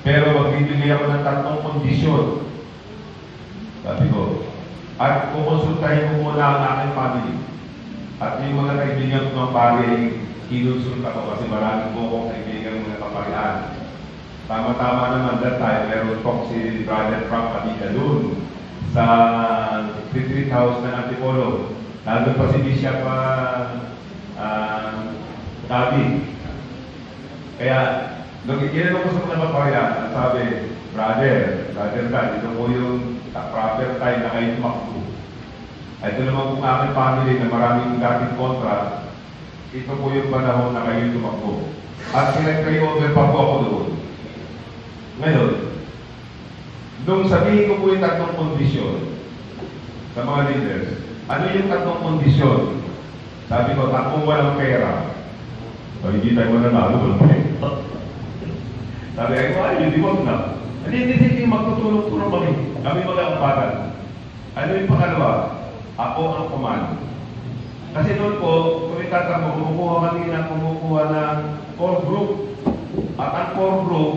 Pero magbibigay ako ng 3 kondisyon. Sabi ko, at kukonsultahin ko muna ang aking family. At yung mga kaibigan ko ng pari, kinonsulta ko kasi marami po akong kaibigan mga kaparihan. Tama-tama naman that time, meron po si Brother Frank Padilla doon sa retreat house ng Antipolo. Nandun pa si Bishop David. Kaya, nung ikinanong ko sa mga kaparihan, sabi, Brother Dan, ito po yung proper time na kayo tumakbo. Ito naman po aking family na maraming dating kontra, ito po yung panahon na kayo tumakbo. At sinag-carry over pa po ako doon. Ngayon, nung sabihin ko po yung 3 kondisyon sa mga leaders, ano yung 3 kondisyon? Sabi ko, kung walang pera, o hindi tayo mananalo, walang pera. Sabi ko, hindi wag na. Hindi, magtutulong-tulong kami. Kami mag-amparan. Ano yung pangalawa? Ako ang komando. Kasi noon po, kung itatanong, kumukuha ng core group. At ang core group,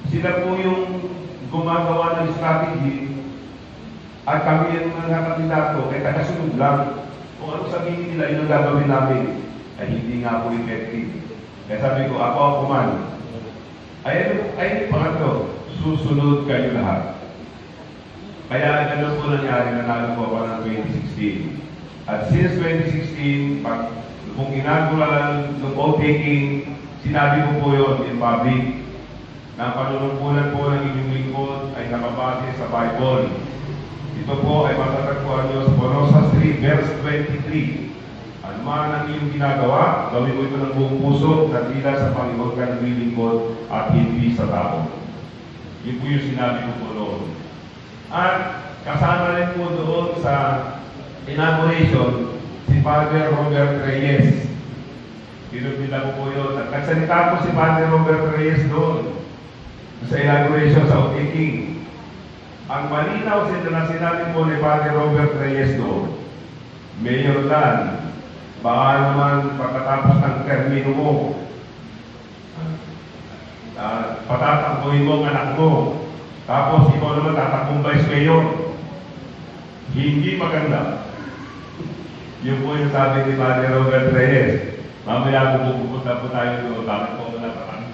sila po yung gumagawa ng strategy at kami yung mga kandidato ay tagasunod lang. Kung ano sabihin nila, yun ang gagawin namin ay hindi nga po effective. Kaya sabi ko, ako ang komando. Ay pangatlo, susunod kayo lahat. Kaya ganun po nangyari, nanalo po ako ng 2016. At since 2016, kung inaugural ng vote-taking, sinabi ko po yun in public na panunungkulan po ng inyong lingkod ay nakabase sa Bible. Ito po ay matatagpuan nyo sa Colossus 3, verse 23. Ano man ang iyong ginagawa, gawin mo ito ng buong puso na tila sa Panginoon ka naglilingkod at hindi sa tao. Yun po yung sinabi ko po noon. At kasama rin po doon sa inauguration si Father Robert Reyes. Pinupila ko po yun. At nagsalita po si Father Robert Reyes doon sa inauguration sa vote-taking. Ang malinaw na sinabi po ni Father Robert Reyes doon, Mayor Dan, baka naman pagkatapos ng termino mo, patatakbuhin mo ang anak mo, tapos ikaw naman tatakbong vice mayor. Hindi maganda. Yun po yung sabi ni Father Robert Reyes. Mamaya pupunta po tayo doon. Bakit po wala pa kami?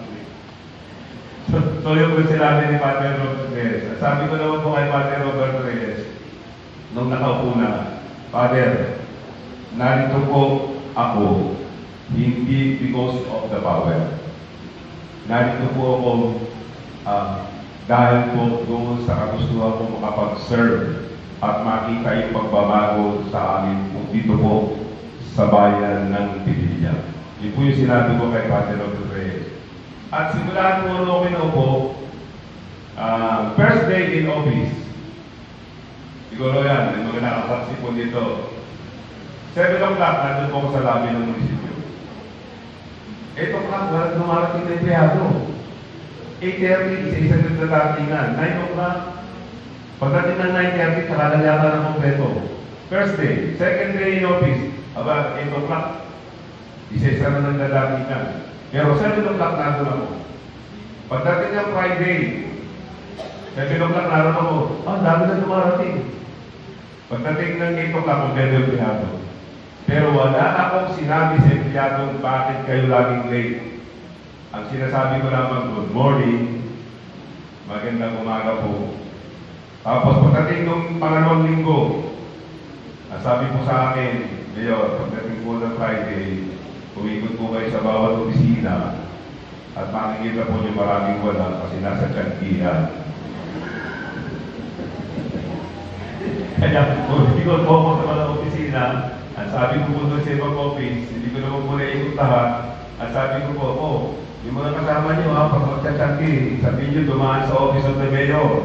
So yun po yung sinabi ni Father Robert Reyes. Sabi ko naman po kay Father Robert Reyes, nung nakaupo na, Father, narito po ako, hindi because of the power. Narito po ako dahil po doon sa kagustuhan ko makapag-serve at makita yung pagbabago sa amin kung dito po sa bayan ng Pilipinas. Yun po yung sinabi ko kay Father Robert Reyes. At simulaan po nung kinupo, first day in office, siguro yan, may mga nakasaksi po dito. 7 o'clock, nandun po ako sa lobby ng munisipyo. 8 o'clock, walang dumarating na empleyado. 8:30, isa-isa na datingan. 9 o'clock, pagdating ng 9:30, kalalagyan ng kompleto. First day. Second day in office, about 8 o'clock, isa-isa na ng dadatingan. Pero 7 o'clock nandun ako. Pagdating ng Friday, 7 o'clock naroon ako. Dami na dumarating. Pagdating ng 8 o'clock, kompleto yung empleyado. Pero wala akong sinabi sa empleyado bakit kayo laging late. Ang sinasabi ko lamang, good morning, magandang umaga po. Tapos pagdating ng pangalawang linggo, sabi po sa akin, Mayor, pagdating po ng Friday, umikot po kayo sa bawat opisina at makikita po niyo maraming wala kasi nasa kantihan. Kaya umikot po ako sa mga opisina. At sabi ko po doon sa ibang office, hindi ko naman po naikot lahat. At sabi ko po, yung mga kasama niyo, pag magtsatsanti, sabihin niyo dumaan sa office of the mayor.